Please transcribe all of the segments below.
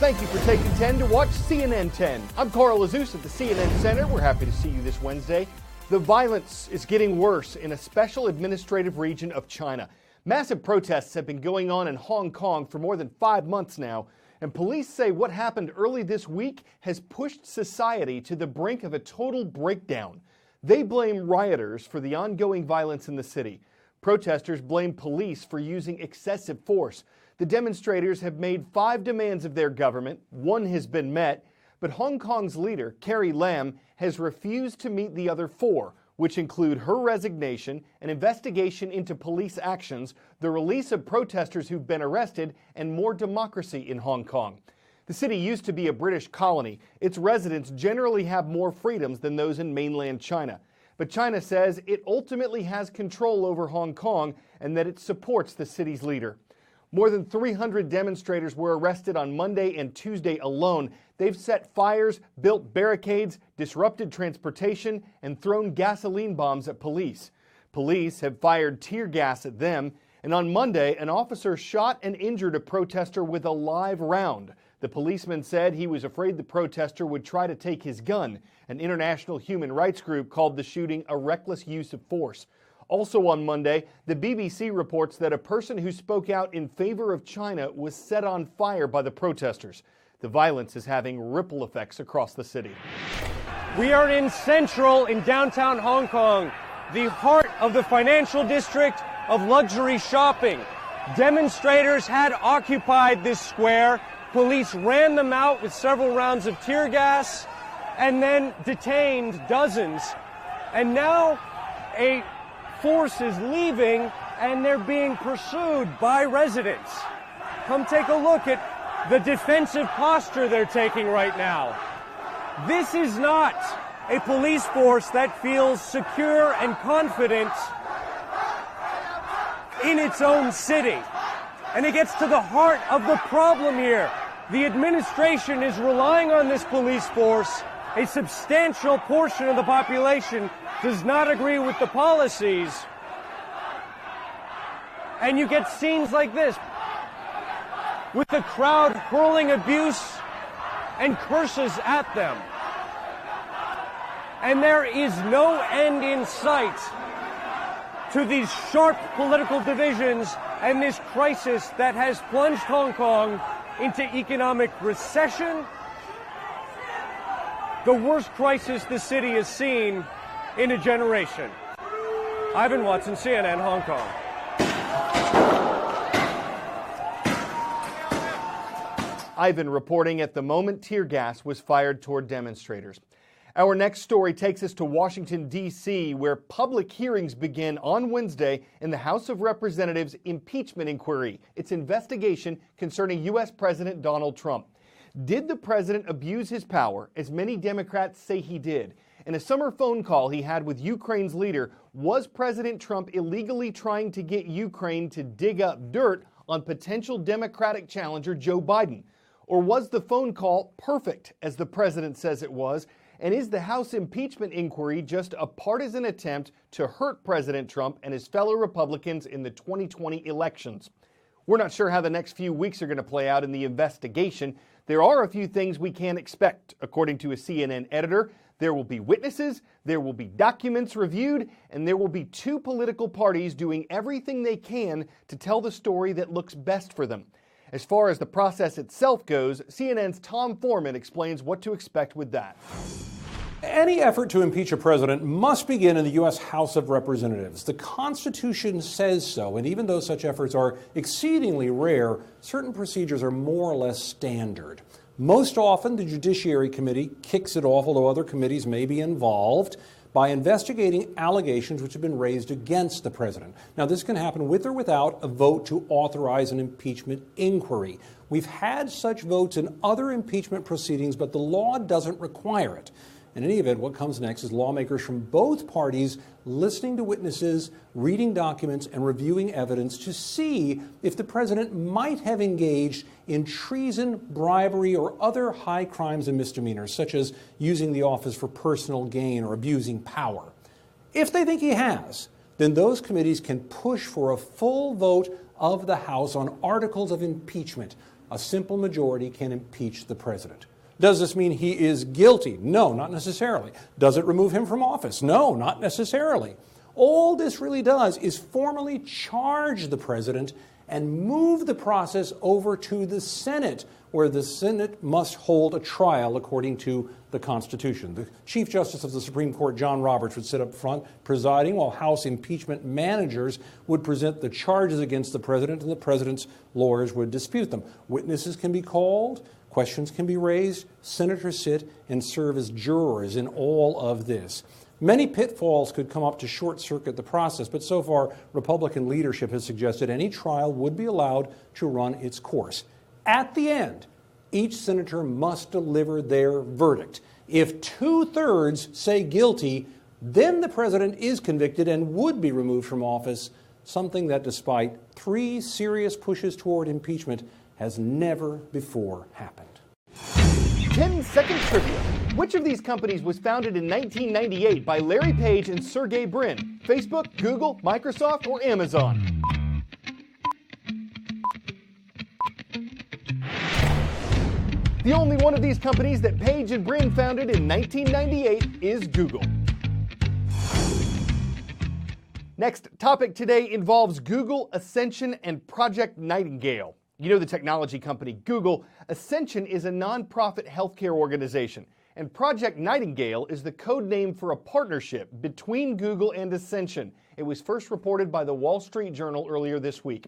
Thank you for taking 10 to watch CNN 10. I'm Carl Azus at the CNN Center. We're happy to see you this Wednesday. The violence is getting worse in a special administrative region of China. Massive protests have been going on in Hong Kong for more than 5 months now, and police say what happened early this week has pushed society to the brink of a total breakdown. They blame rioters for the ongoing violence in the city. Protesters blame police for using excessive force. The demonstrators have made 5 demands of their government. 1 has been met, but Hong Kong's leader, Carrie Lam, has refused to meet the other 4, which include her resignation, an investigation into police actions, the release of protesters who've been arrested, and more democracy in Hong Kong. The city used to be a British colony. Its residents generally have more freedoms than those in mainland China. But China says it ultimately has control over Hong Kong and that it supports the city's leader. More than 300 demonstrators were arrested on Monday and Tuesday alone. They've set fires, built barricades, disrupted transportation, and thrown gasoline bombs at police. Police have fired tear gas at them, and on Monday, an officer shot and injured a protester with a live round. The policeman said he was afraid the protester would try to take his gun. An international human rights group called the shooting a reckless use of force. Also on Monday, the BBC reports that a person who spoke out in favor of China was set on fire by the protesters. The violence is having ripple effects across the city. We are in downtown Hong Kong, the heart of the financial district of luxury shopping. Demonstrators had occupied this square. Police ran them out with several rounds of tear gas and then detained dozens. And now a force is leaving and they're being pursued by residents. Come take a look at the defensive posture they're taking right now. This is not a police force that feels secure and confident in its own city. And it gets to the heart of the problem here. The administration is relying on this police force. A substantial portion of the population does not agree with the policies. And you get scenes like this, with the crowd hurling abuse and curses at them. And there is no end in sight to these sharp political divisions and this crisis that has plunged Hong Kong into economic recession, the worst crisis the city has seen in a generation. Ivan Watson, CNN, Hong Kong. Ivan reporting at the moment tear gas was fired toward demonstrators. Our next story takes us to Washington, D.C., where public hearings begin on Wednesday in the House of Representatives impeachment inquiry, its investigation concerning U.S. President Donald Trump. Did the president abuse his power, as many Democrats say he did? In a summer phone call he had with Ukraine's leader, was President Trump illegally trying to get Ukraine to dig up dirt on potential Democratic challenger Joe Biden? Or was the phone call perfect, as the president says it was? And is the House impeachment inquiry just a partisan attempt to hurt President Trump and his fellow Republicans in the 2020 elections? We're not sure how the next few weeks are going to play out in the investigation. There are a few things we can expect. According to a CNN editor, there will be witnesses, there will be documents reviewed, and there will be 2 political parties doing everything they can to tell the story that looks best for them. As far as the process itself goes, CNN's Tom Foreman explains what to expect with that. Any effort to impeach a president must begin in the U.S. House of Representatives. The Constitution says so, and even though such efforts are exceedingly rare, certain procedures are more or less standard. Most often, the Judiciary Committee kicks it off, although other committees may be involved, by investigating allegations which have been raised against the president. Now, this can happen with or without a vote to authorize an impeachment inquiry. We've had such votes in other impeachment proceedings, but the law doesn't require it. In any event, what comes next is lawmakers from both parties listening to witnesses, reading documents, and reviewing evidence to see if the president might have engaged in treason, bribery, or other high crimes and misdemeanors, such as using the office for personal gain or abusing power. If they think he has, then those committees can push for a full vote of the House on articles of impeachment, A simple majority can impeach the president. Does this mean he is guilty? No, not necessarily. Does it remove him from office? No, not necessarily. All this really does is formally charge the president and move the process over to the Senate, where the Senate must hold a trial according to the Constitution. The Chief Justice of the Supreme Court, John Roberts, would sit up front presiding, while House impeachment managers would present the charges against the president, and the president's lawyers would dispute them. Witnesses can be called, questions can be raised, senators sit and serve as jurors in all of this. Many pitfalls could come up to short-circuit the process, but so far, Republican leadership has suggested any trial would be allowed to run its course. At the end, each senator must deliver their verdict. If 2/3 say guilty, then the president is convicted and would be removed from office, something that, despite 3 serious pushes toward impeachment, has never before happened. 10-second trivia. Which of these companies was founded in 1998 by Larry Page and Sergey Brin? Facebook, Google, Microsoft, or Amazon? The only one of these companies that Page and Brin founded in 1998 is Google. Next topic today involves Google, Ascension, and Project Nightingale. You know the technology company Google. Ascension is a nonprofit healthcare organization, and Project Nightingale is the code name for a partnership between Google and Ascension. It was first reported by the Wall Street Journal earlier this week.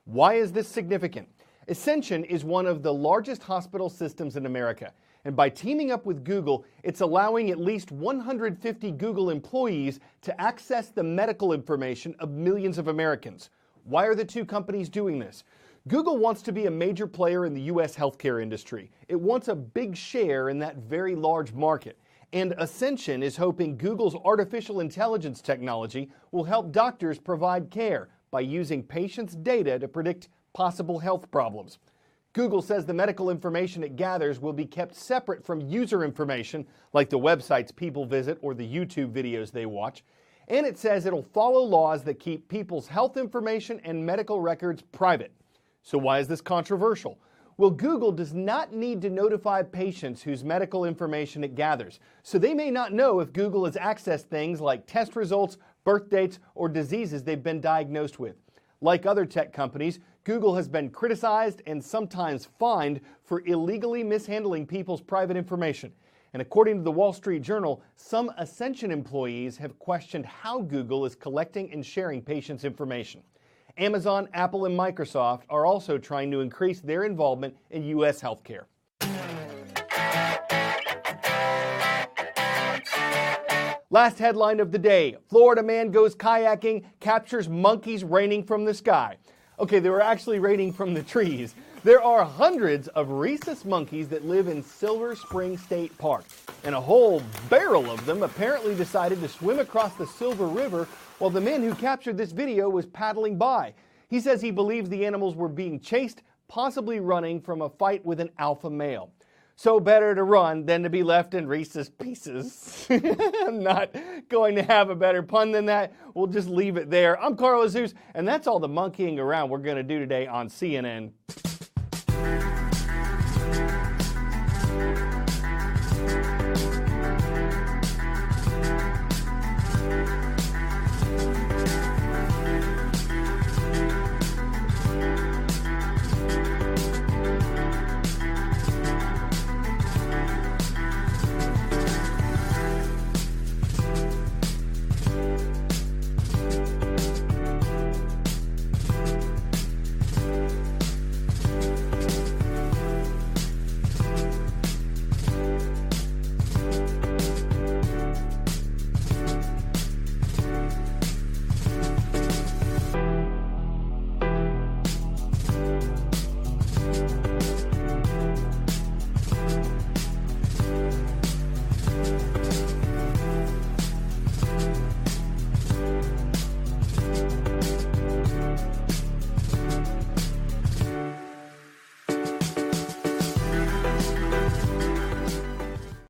Why is this significant? Ascension is one of the largest hospital systems in America, and by teaming up with Google, it's allowing at least 150 Google employees to access the medical information of millions of Americans. Why are the two companies doing this? Google wants to be a major player in the U.S. healthcare industry. It wants a big share in that very large market. And Ascension is hoping Google's artificial intelligence technology will help doctors provide care by using patients' data to predict possible health problems. Google says the medical information it gathers will be kept separate from user information, like the websites people visit or the YouTube videos they watch. And it says it'll follow laws that keep people's health information and medical records private. So why is this controversial? Well, Google does not need to notify patients whose medical information it gathers, so they may not know if Google has accessed things like test results, birth dates, or diseases they've been diagnosed with. Like other tech companies, Google has been criticized and sometimes fined for illegally mishandling people's private information. And according to the Wall Street Journal, some Ascension employees have questioned how Google is collecting and sharing patients' information. Amazon, Apple, and Microsoft are also trying to increase their involvement in U.S. healthcare. Last headline of the day: Florida man goes kayaking, captures monkeys raining from the sky. Okay, they were actually raining from the trees. There are hundreds of rhesus monkeys that live in Silver Spring State Park, and a whole barrel of them apparently decided to swim across the Silver River while the man who captured this video was paddling by. He says he believes the animals were being chased, possibly running from a fight with an alpha male. So better to run than to be left in rhesus pieces. I'm not going to have a better pun than that. We'll just leave it there. I'm Carl Jesus, and that's all the monkeying around we're going to do today on CNN.